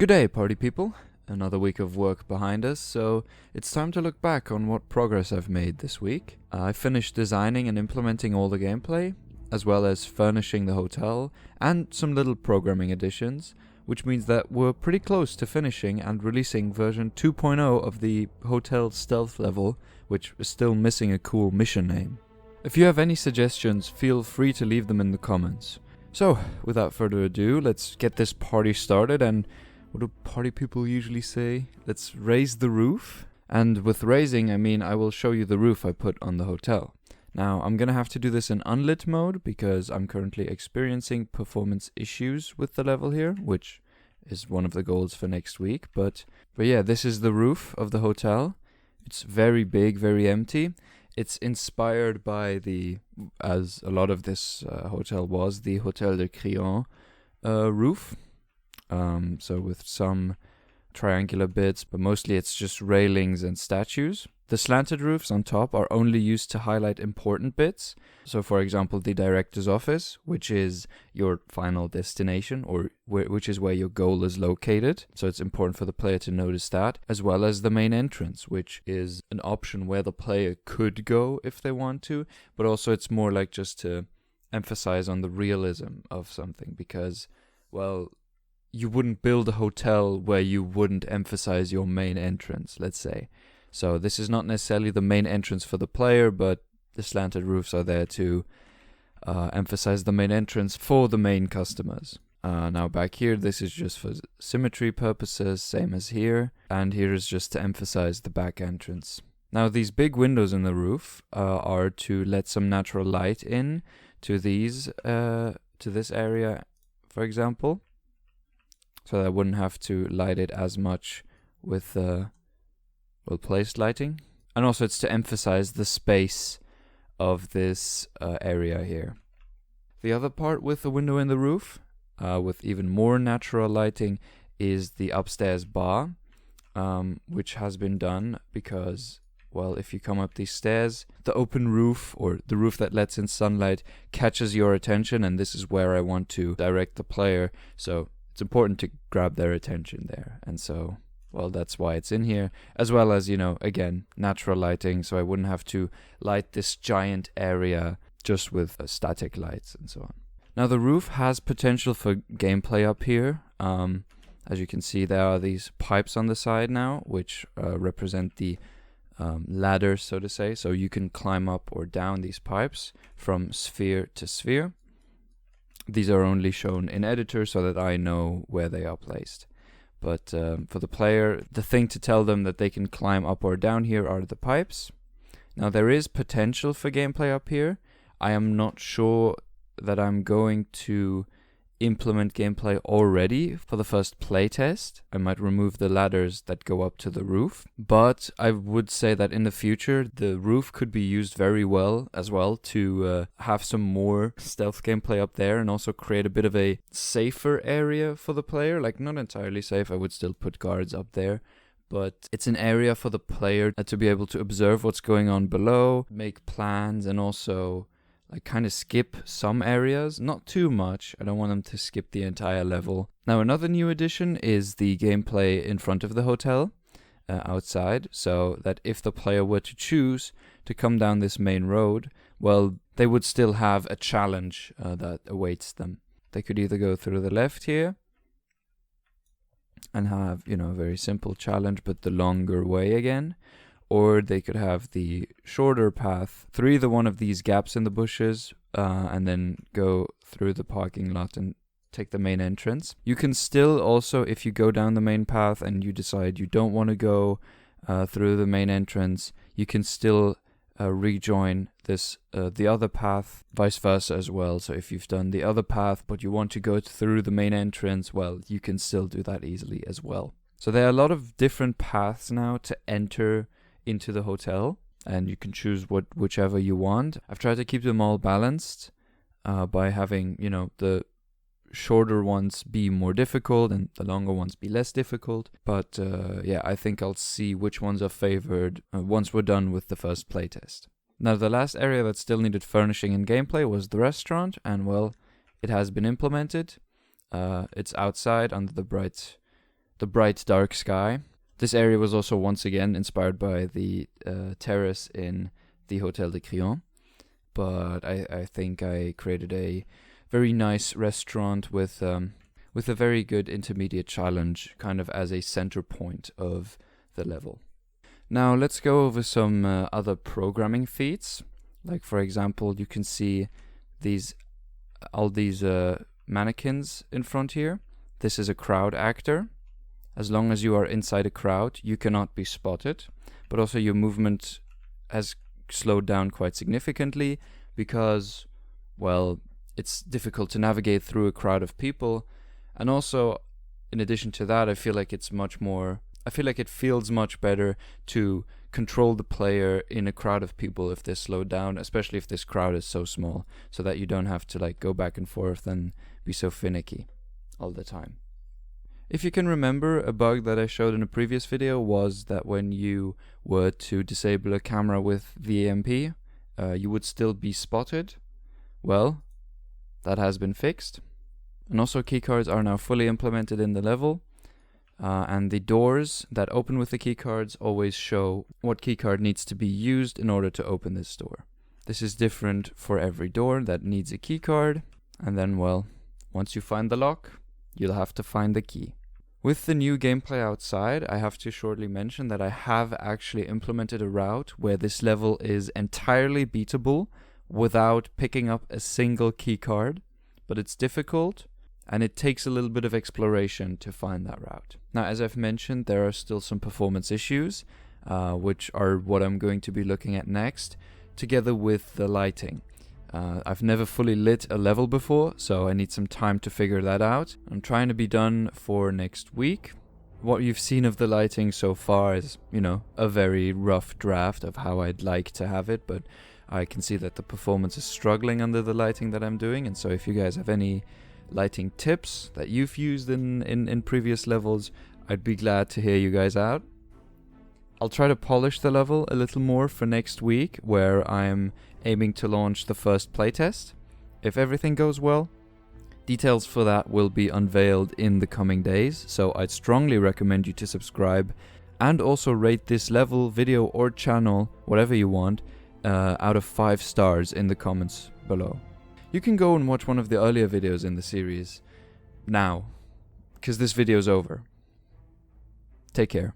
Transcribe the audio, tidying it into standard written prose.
Good day, party people. Another week of work behind us, so it's time to look back on what progress I've made this week. I finished designing and implementing all the gameplay, as well as furnishing the hotel, and some little programming additions, which means that we're pretty close to finishing and releasing version 2.0 of the hotel stealth level, which is still missing a cool mission name. If you have any suggestions, feel free to leave them in the comments. So, without further ado, let's get this party started, and what do party people usually say? Let's raise the roof. And with raising, I mean I will show you the roof I put on the hotel. Now, I'm gonna have to do this in unlit mode because I'm currently experiencing performance issues with the level here, which is one of the goals for next week. But yeah, this is the roof of the hotel. It's very big, very empty. It's inspired by as a lot of this hotel was, the Hotel de Crillon roof. So with some triangular bits, but mostly it's just railings and statues. The slanted roofs on top are only used to highlight important bits. So for example, the director's office, which is your final destination, or which is where your goal is located. So it's important for the player to notice that, as well as the main entrance, which is an option where the player could go if they want to, but also it's more like just to emphasize on the realism of something, because, well, you wouldn't build a hotel where you wouldn't emphasize your main entrance, let's say. So this is not necessarily the main entrance for the player, but the slanted roofs are there to emphasize the main entrance for the main customers. Now back here, this is just for symmetry purposes, same as here. And here is just to emphasize the back entrance. Now these big windows in the roof are to let some natural light in to this area, for example. So that I wouldn't have to light it as much with well-placed lighting. And also it's to emphasize the space of this area here. The other part with the window in the roof, with even more natural lighting, is the upstairs bar, which has been done because, well, if you come up these stairs, the open roof, or the roof that lets in sunlight, catches your attention, and this is where I want to direct the player. So it's important to grab their attention there. And so, well, that's why it's in here. As well as, again, natural lighting, so I wouldn't have to light this giant area just with static lights and so on. Now, the roof has potential for gameplay up here. As you can see, there are these pipes on the side now, which represent the ladder, so to say. So you can climb up or down these pipes from sphere to sphere. These are only shown in editor so that I know where they are placed. But for the player, the thing to tell them that they can climb up or down here are the pipes. Now there is potential for gameplay up here. I am not sure that I'm going to implement gameplay already for the first playtest. I might remove the ladders that go up to the roof, but I would say that in the future the roof could be used very well as well to have some more stealth gameplay up there, and also create a bit of a safer area for the player. Like, not entirely safe, I would still put guards up there, but it's an area for the player to be able to observe what's going on below, make plans, and also kind of skip some areas, not too much. I don't want them to skip the entire level. Now another new addition is the gameplay in front of the hotel, outside, so that if the player were to choose to come down this main road, well, they would still have a challenge that awaits them. They could either go through the left here and have, a very simple challenge, but the longer way again, or they could have the shorter path through either one of these gaps in the bushes, and then go through the parking lot and take the main entrance. You can still also, if you go down the main path and you decide you don't want to go through the main entrance, you can still rejoin the other path, vice versa as well. So if you've done the other path but you want to go through the main entrance, well, you can still do that easily as well. So there are a lot of different paths now to enter into the hotel, and you can choose whichever you want. I've tried to keep them all balanced by having, the shorter ones be more difficult and the longer ones be less difficult. But yeah, I think I'll see which ones are favored once we're done with the first playtest. Now, the last area that still needed furnishing in gameplay was the restaurant, and well, it has been implemented. It's outside under the the bright dark sky. This area was also once again inspired by the terrace in the Hotel de Crillon, but I think I created a very nice restaurant with a very good intermediate challenge kind of as a center point of the level. Now let's go over some other programming feats. Like for example, you can see all these mannequins in front here. This is a crowd actor. As long as you are inside a crowd, you cannot be spotted, but also your movement has slowed down quite significantly because, well, it's difficult to navigate through a crowd of people. And also, in addition to that, I feel like it feels much better to control the player in a crowd of people if they're slowed down, especially if this crowd is so small, so that you don't have to like go back and forth and be so finicky all the time. If you can remember, a bug that I showed in a previous video was that when you were to disable a camera with the EMP, you would still be spotted. Well, that has been fixed. And also keycards are now fully implemented in the level. And the doors that open with the keycards always show what keycard needs to be used in order to open this door. This is different for every door that needs a keycard. And then, well, once you find the lock, you'll have to find the key. With the new gameplay outside, I have to shortly mention that I have actually implemented a route where this level is entirely beatable without picking up a single keycard, but it's difficult and it takes a little bit of exploration to find that route. Now, as I've mentioned, there are still some performance issues, which are what I'm going to be looking at next, together with the lighting. I've never fully lit a level before, so I need some time to figure that out. I'm trying to be done for next week. What you've seen of the lighting so far is, a very rough draft of how I'd like to have it, but I can see that the performance is struggling under the lighting that I'm doing, and so if you guys have any lighting tips that you've used in previous levels, I'd be glad to hear you guys out. I'll try to polish the level a little more for next week, where I'm aiming to launch the first playtest. If everything goes well, details for that will be unveiled in the coming days, so I'd strongly recommend you to subscribe and also rate this level, video or channel, whatever you want, out of 5 stars in the comments below. You can go and watch one of the earlier videos in the series now, because this video's over. Take care.